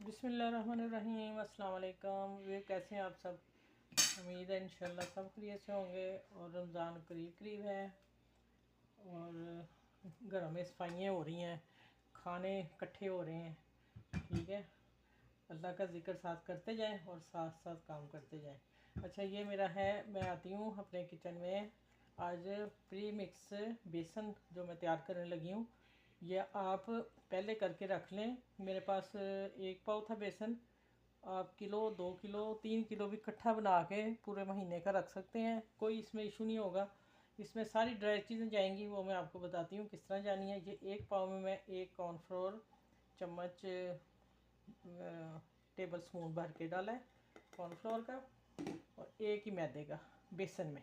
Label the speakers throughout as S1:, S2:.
S1: बिस्मिल्लाहिर्रहमानिर्रहीम। अस्सलाम वालेकुम। वे कैसे हैं आप सब? उम्मीद है इंशाल्लाह सब खैरियत से होंगे। और रमज़ान करीब करीब है और घरों में सफाइयाँ हो रही हैं, खाने इकट्ठे हो रहे हैं। ठीक है, अल्लाह का ज़िक्र साथ करते जाएं और साथ साथ काम करते जाएं। अच्छा, ये मेरा है, मैं आती हूँ अपने किचन में। आज प्री मिक्स बेसन जो मैं तैयार करने लगी हूँ, ये आप पहले करके रख लें। मेरे पास 1 पाव था बेसन। आप किलो, 2 किलो, 3 किलो भी इकट्ठा बना के पूरे महीने का रख सकते हैं, कोई इसमें इशू नहीं होगा। इसमें सारी ड्राई चीज़ें जाएंगी, वो मैं आपको बताती हूँ किस तरह जानी है। ये 1 पाव में मैं 1 कॉर्नफ्लोर चम्मच टेबल स्पून भर के डाला है कॉर्नफ्लोर का, और 1 ही मैदे का बेसन में।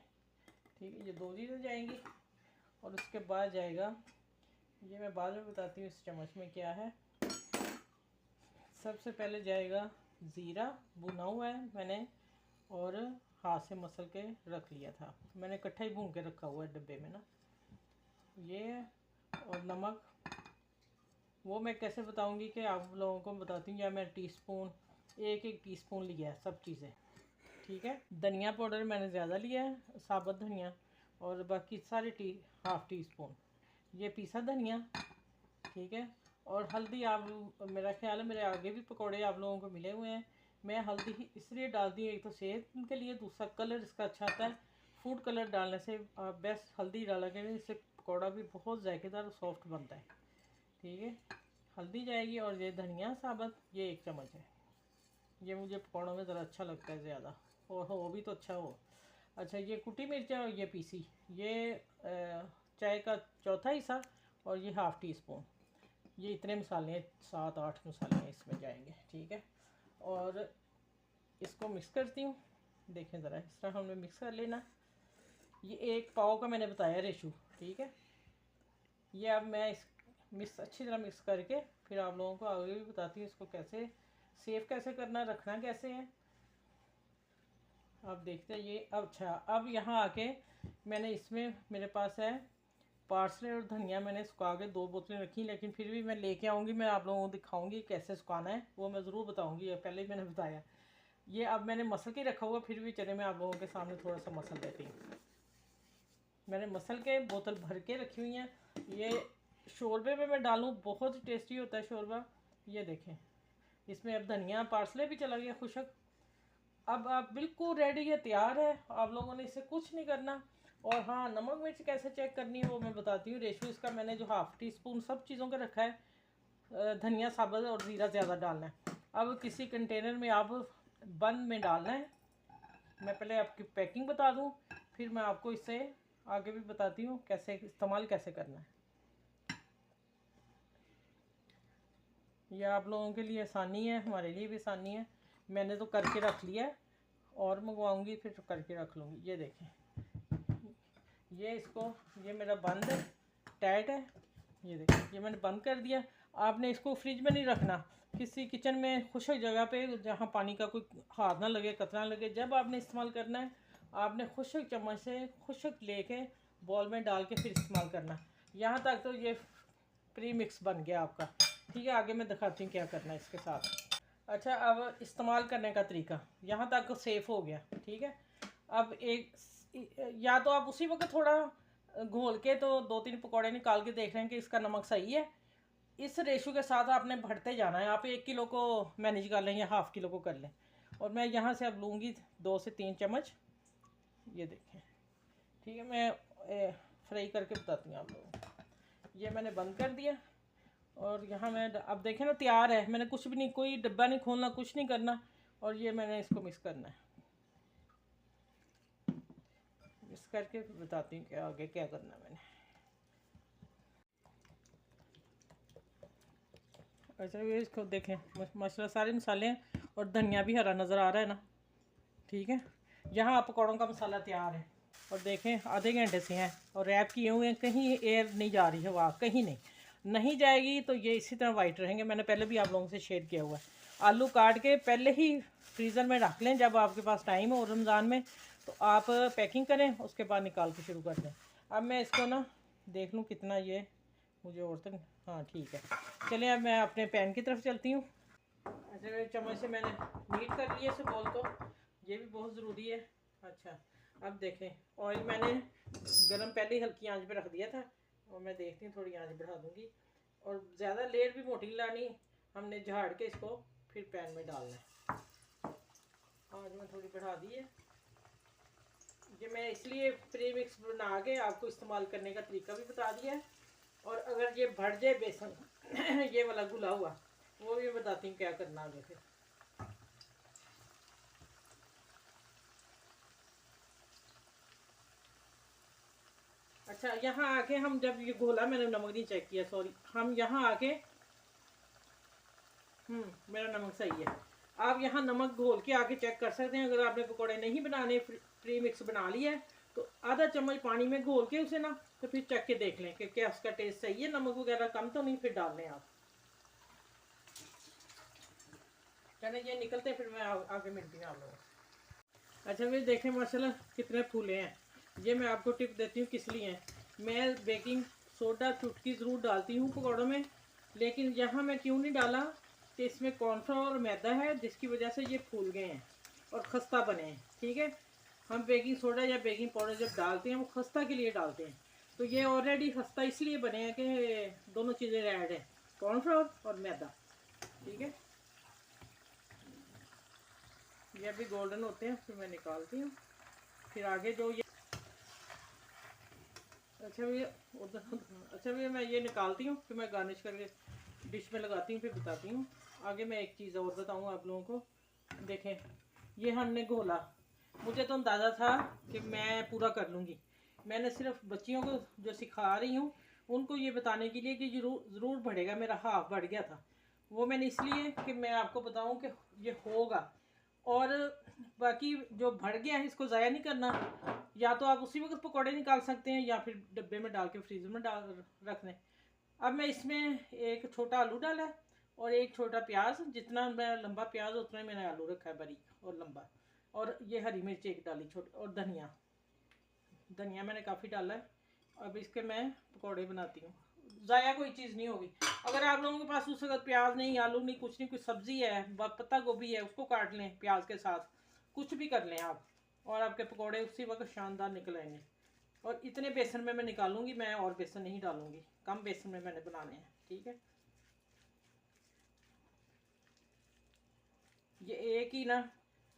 S1: ठीक है, ये 2 चीज़ें जाएंगी। और उसके बाद जाएगा, ये मैं बाद में बताती हूँ इस चम्मच में क्या है। सबसे पहले जाएगा ज़ीरा, भुना हुआ है मैंने, और हाथ से मसल के रख लिया था मैंने, इकट्ठा ही भून के रखा हुआ है डब्बे में ना ये। और नमक वो मैं कैसे बताऊंगी कि आप लोगों को बताती हूँ। या मैं टीस्पून, एक टीस्पून लिया है सब चीज़ें। ठीक है, धनिया पाउडर मैंने ज़्यादा लिया है, साबुत धनिया, और बाकी सारे हाफ़ टी स्पून ये पीसा धनिया। ठीक है, और हल्दी, आप मेरा ख्याल है मेरे आगे भी पकौड़े आप लोगों को मिले हुए हैं। मैं हल्दी ही इसलिए डालती हूँ, एक तो सेहत के लिए, दूसरा कलर इसका अच्छा आता है। फूड कलर डालने से आप बेस्ट हल्दी डाला करें, इससे पकौड़ा भी बहुत जायकेदार और सॉफ्ट बनता है। ठीक है, हल्दी जाएगी, और ये धनिया साबुत, ये 1 चम्मच है। ये मुझे पकौड़ों में ज़रा अच्छा लगता है ज़्यादा, और हो भी तो अच्छा हो। अच्छा, ये कुटी मिर्च है, और ये पीसी, ये चाय का चौथा हिस्सा, और ये हाफ़ टी स्पून। ये इतने मसाले हैं, 7-8 मसाले इसमें जाएंगे। ठीक है, और इसको मिक्स करती हूँ। देखें ज़रा, इस तरह हमने मिक्स कर लेना। ये 1 पाव का मैंने बताया रेशो। ठीक है, ये अब मैं इस मिक्स अच्छी तरह मिक्स करके फिर आप लोगों को आगे भी बताती हूँ इसको कैसे सेव कैसे करना, रखना कैसे है। आप देखते हैं ये। अच्छा, अब यहाँ आके मैंने इसमें, मेरे पास है पार्सले और धनिया, मैंने सुखा के 2 बोतलें रखी, लेकिन फिर भी मैं लेके आऊँगी, मैं आप लोगों को दिखाऊंगी कैसे सुखाना है, वो मैं ज़रूर बताऊँगी। पहले ही मैंने बताया। ये अब मैंने मसल के रखा हुआ, फिर भी चले मैं आप लोगों के सामने थोड़ा सा मसल देती हूँ। मैंने मसल के बोतल भर के रखी हुई हैं। ये शोरबे में मैं डालूँ, बहुत ही टेस्टी होता है शोरबा। ये देखें, इसमें अब धनिया पार्सले भी चला गया खुशक। अब आप बिल्कुल रेडी है, तैयार है। आप लोगों ने इससे कुछ नहीं करना। और हाँ, नमक मिर्च कैसे चेक करनी है वो मैं बताती हूँ। रेशो इसका मैंने जो हाफ़ टी स्पून सब चीज़ों का रखा है, धनिया साबुत और ज़ीरा ज़्यादा डालना है। अब किसी कंटेनर में आप बंद में डालना है। मैं पहले आपकी पैकिंग बता दूँ, फिर मैं आपको इससे आगे भी बताती हूँ कैसे इस्तेमाल कैसे करना है। यह आप लोगों के लिए आसानी है, हमारे लिए भी आसानी है। मैंने तो करके रख लिया है, और मंगवाऊंगी फिर करके रख लूँगी। ये देखें, ये इसको, ये मेरा बंद है, टाइट है। ये देखें, ये मैंने बंद कर दिया। आपने इसको फ्रिज में नहीं रखना, किसी किचन में खुशक जगह पे जहाँ पानी का कोई हाथ ना लगे, कतरा ना लगे। जब आपने इस्तेमाल करना है, आपने खुशक चम्मच से खुशक लेके बॉल में डाल के फिर इस्तेमाल करना। यहाँ तक तो ये प्री मिक्स बन गया आपका। ठीक है, आगे मैं दिखाती हूँ क्या करना है इसके साथ। अच्छा, अब इस्तेमाल करने का तरीका, यहाँ तक सेफ़ हो गया। ठीक है, अब एक, या तो आप उसी वक्त थोड़ा घोल के तो 2-3 पकौड़े निकाल के देख रहे हैं कि इसका नमक सही है। इस रेशो के साथ आपने बढ़ते जाना है। आप 1 किलो को मैनेज कर लें या हाफ़ किलो को कर लें। और मैं यहाँ से अब लूँगी 2 से 3 चम्मच। ये देखें, ठीक है, मैं फ्राई करके बताती हूँ आप लोगों को। ये मैंने बंद कर दिया, और यहाँ मैं अब देखें ना, तैयार है। मैंने कुछ भी नहीं, कोई डब्बा नहीं खोलना, कुछ नहीं करना। और ये मैंने इसको मिक्स करना है। मिक्स करके बताती हूँ क्या आगे क्या करना है मैंने। अच्छा, ये इसको देखें, मसाला सारे मसाले हैं, और धनिया भी हरा नज़र आ रहा है ना। ठीक है, यहाँ पकौड़ों का मसाला तैयार है। और देखें, आधे घंटे से हैं और रैप किए हुए हैं, कहीं एयर नहीं जा रही है, वाह, कहीं नहीं, नहीं जाएगी तो ये इसी तरह वाइट रहेंगे। मैंने पहले भी आप लोगों से शेयर किया हुआ है। आलू काट के पहले ही फ्रीज़र में रख लें, जब आपके पास टाइम हो रमज़ान में तो आप पैकिंग करें, उसके बाद निकाल के शुरू कर दें। अब मैं इसको ना देख लूँ कितना ये मुझे और तक, हाँ ठीक है। चलिए, अब मैं अपने पैन की तरफ चलती हूँ। अच्छा चम्मच से मैंने नीट कर लिया इसे बॉल को, ये भी बहुत ज़रूरी है। अच्छा अब देखें, ऑयल मैंने गरम पहले ही हल्की आंच पे रख दिया था और मैं देखती हूँ थोड़ी आंच बढ़ा दूँगी। और ज़्यादा लेयर भी मोटी नहीं लानी, हमने झाड़ के इसको फिर पैन में डालना है। आंच में थोड़ी बढ़ा दी है। ये मैं इसलिए प्री मिक्स बना के आपको इस्तेमाल करने का तरीका भी बता दिया है। और अगर ये भर जाए बेसन ये वाला घुला हुआ, वो भी बताती हूँ क्या करना आगे फिर। अच्छा यहाँ आके हम जब ये घोला, मैंने नमक नहीं चेक किया, सॉरी, हम यहाँ आके मेरा नमक सही है। आप यहाँ नमक घोल के आके चेक कर सकते हैं। अगर आपने पकौड़े नहीं बनाने, प्री मिक्स बना लिया है, तो आधा चम्मच पानी में घोल के उसे ना, तो फिर चेक के देख लें कि क्या उसका टेस्ट सही है, नमक वगैरह कम तो नहीं, फिर डाल लें आप। चले ये निकलते हैं, फिर मैं आगे मिलती हूँ आप लोगों। अच्छा फिर देखें माशाल्लाह कितने फूले हैं। ये मैं आपको टिप देती हूँ किस लिए हैं। मैं बेकिंग सोडा चुटकी ज़रूर डालती हूँ पकौड़ों में, लेकिन यहाँ मैं क्यों नहीं डाला कि इसमें कॉर्नफ्लोर और मैदा है, जिसकी वजह से ये फूल गए हैं और खस्ता बने हैं। ठीक है, हम बेकिंग सोडा या बेकिंग पाउडर जब डालते हैं वो खस्ता के लिए डालते हैं, तो ये ऑलरेडी खस्ता इसलिए बने हैं कि दोनों चीज़ें ऐड हैं, कॉर्नफ्लोर और मैदा। ठीक है, ये अभी गोल्डन होते हैं, फिर मैं निकालती हूँ। फिर आगे जो ये अच्छा भैया अच्छा भैया मैं ये निकालती हूँ, फिर मैं गार्निश करके डिश में लगाती हूँ, फिर बताती हूँ आगे। मैं एक चीज़ और बताऊँ आप लोगों को। देखें ये हमने घोला, मुझे तो अंदाज़ा था कि मैं पूरा कर लूँगी। मैंने सिर्फ बच्चियों को जो सिखा रही हूँ उनको ये बताने के लिए कि ज़रूर बढ़ेगा, मेरा हाफ बढ़ गया था। वो मैंने इसलिए कि मैं आपको बताऊँ कि ये होगा। और बाकी जो बढ़ गया है इसको ज़ाया नहीं करना, या तो आप उसी वक्त पकौड़े निकाल सकते हैं या फिर डब्बे में डाल के फ्रीज़र में डाल रख दें। अब मैं इसमें एक छोटा आलू डाला है और एक छोटा प्याज, जितना मैं लंबा प्याज उतना ही मैंने आलू रखा है बारीक और लंबा। और ये हरी मिर्च एक डाली छोटी, और धनिया, धनिया मैंने काफ़ी डाला है। अब इसके मैं पकौड़े बनाती हूँ, ज़ाया कोई चीज़ नहीं होगी। अगर आप लोगों के पास उस वक्त प्याज नहीं, आलू नहीं, कुछ नहीं, कुछ सब्ज़ी है, पत्ता गोभी है, उसको काट लें प्याज के साथ, कुछ भी कर लें आप, और आपके पकौड़े उसी वक्त शानदार निकल आएंगे। और इतने बेसन में मैं निकालूंगी, मैं और बेसन नहीं डालूंगी, कम बेसन में मैंने बनाने हैं। ठीक है, ये एक ही ना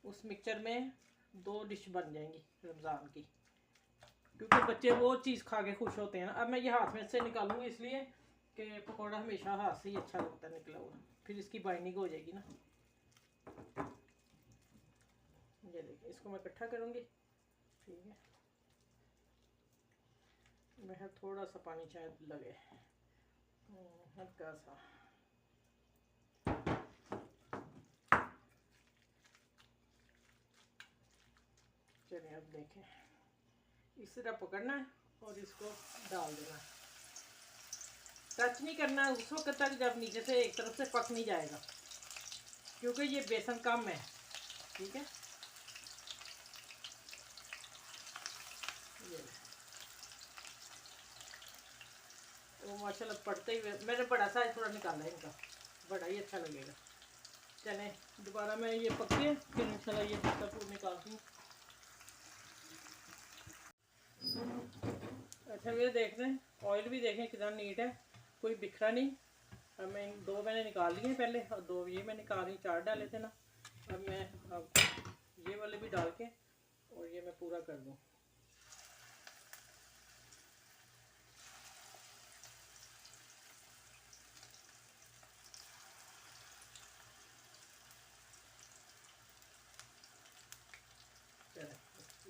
S1: उस मिक्सचर में 2 डिश बन जाएंगी रमज़ान की, क्योंकि बच्चे वो चीज़ खा के खुश होते हैं। अब मैं ये हाथ में से निकालूंगी इसलिए कि पकौड़ा हमेशा हाथ से ही अच्छा लगता है निकला हुआ, फिर इसकी बाइंडिंग हो जाएगी ना। ये देखिए, इसको मैं इकट्ठा करूँगी। ठीक है, मैं थोड़ा सा पानी शायद लगे, हल्का सा। चलिए अब देखें, इस तरह पकड़ना है और इसको डाल देना है। टच नहीं करना है उस वक्त तक जब नीचे से एक तरफ से पक नहीं जाएगा, क्योंकि ये बेसन कम है। ठीक है, ये वो माशाल्लाह पड़ते ही मैंने बड़ा साइज थोड़ा निकाला है इनका, बड़ा ही अच्छा लगेगा। चलें दोबारा मैं ये पके फिर इंशाल्लाह ये पूरा निकालती हूँ। अच्छा ये देख रहे हैं, ऑयल भी देखें कितना नीट है, कोई बिखरा नहीं। अब मैं 2 मैंने निकाल लिए हैं पहले, और 2 ये मैं निकाल रही, 4 डाले थे ना। अब मैं ये वाले भी डाल के और ये मैं पूरा कर दूँ।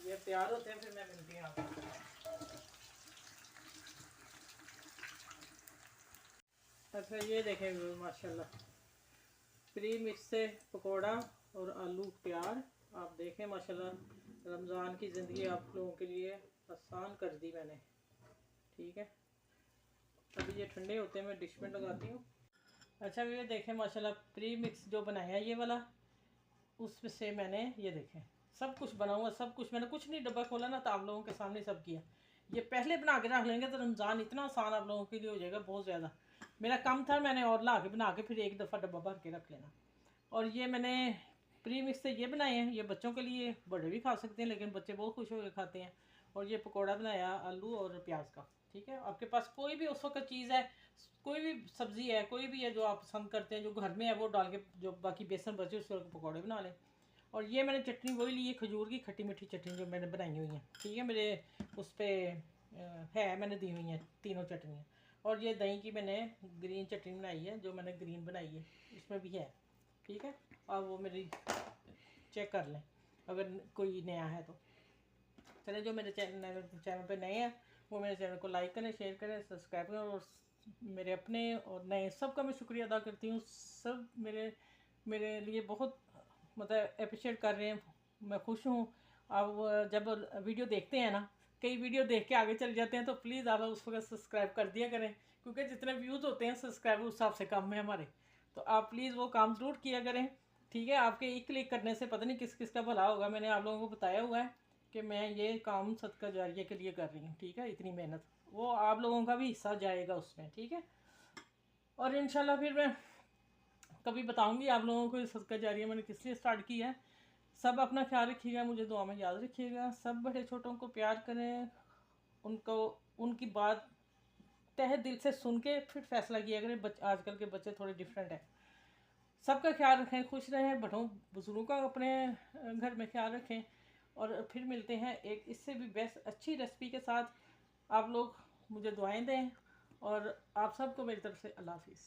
S1: ये तैयार होते हैं, फिर मैं मिलती हूँ आपको। अच्छा ये देखें माशाल्लाह, प्री मिक्स से पकोड़ा और आलू तैयार। आप देखें माशाल्लाह, रमज़ान की ज़िंदगी आप लोगों के लिए आसान कर दी मैंने। ठीक है, अभी ये ठंडे होते हैं, मैं डिश में लगाती हूँ। अच्छा ये देखें माशाल्लाह, प्री मिक्स जो बनाया ये वाला, उसमें से मैंने ये देखें सब कुछ बना हुआ, सब कुछ मैंने कुछ नहीं डब्बा खोला ना, तो आप लोगों के सामने सब किया। ये पहले बना के रख लेंगे तो रमज़ान इतना आसान आप लोगों के लिए हो जाएगा, बहुत ज़्यादा। मेरा कम था, मैंने और ला के बना के फिर एक दफ़ा डब्बा भर के रख लेना। और ये मैंने प्री मिक्स से ये बनाए हैं, ये बच्चों के लिए, बड़े भी खा सकते हैं लेकिन बच्चे बहुत खुश होकर खाते हैं। और ये पकौड़ा बनाया आलू और प्याज का। ठीक है, आपके पास कोई भी उस वक्त चीज़ है, कोई भी सब्ज़ी है, कोई भी है जो आप पसंद करते हैं, जो घर में है, वो डाल के जो बाकी बेसन बचे उसके पकौड़े बना लें। और ये मैंने चटनी वही ली है, खजूर की खट्टी मीठी चटनी जो मैंने बनाई हुई है। ठीक है, मेरे उस पर है, मैंने दी हुई हैं तीनों चटनियाँ। और ये दही की मैंने ग्रीन चटनी बनाई है, जो मैंने ग्रीन बनाई है इसमें भी है। ठीक है, और वो मेरी चेक कर लें अगर कोई नया है तो। चले जो मेरे चैनल पे नए हैं वो मेरे चैनल को लाइक करें, शेयर करें, सब्सक्राइब करें। और मेरे अपने और नए सबका मैं शुक्रिया अदा करती हूँ। सब मेरे मेरे लिए बहुत मतलब अप्रिशिएट कर रहे हैं, मैं खुश हूँ। आप जब वीडियो देखते हैं ना, कई वीडियो देख के आगे चले जाते हैं, तो प्लीज़ आप उस वक्त सब्सक्राइब कर दिया करें, क्योंकि जितने व्यूज़ होते हैं सब्सक्राइबर उस हिसाब से कम है हमारे। तो आप प्लीज़ वो काम ज़रूर किया करें। ठीक है, आपके एक क्लिक करने से पता नहीं किस किस का भला होगा। मैंने आप लोगों को बताया हुआ है कि मैं ये काम सदका जारिया के लिए कर रही हूँ। ठीक है, इतनी मेहनत, वो आप लोगों का भी हिस्सा जाएगा उसमें। ठीक है, और इंशाल्लाह फिर मैं कभी बताऊंगी आप लोगों को सदका जारिया मैंने किस लिए स्टार्ट किया है। सब अपना ख्याल रखिएगा, मुझे दुआ में याद रखिएगा। सब बड़े छोटों को प्यार करें, उनको उनकी बात तहे दिल से सुन के फिर फैसला किया करें। आजकल के बच्चे थोड़े डिफरेंट हैं। सबका ख्याल रखें, खुश रहें, बड़ों बुजुर्गों का अपने घर में ख्याल रखें। और फिर मिलते हैं एक इससे भी बेस्ट अच्छी रेसिपी के साथ। आप लोग मुझे दुआएं दें, और आप सबको मेरी तरफ से अल्लाह हाफिज़।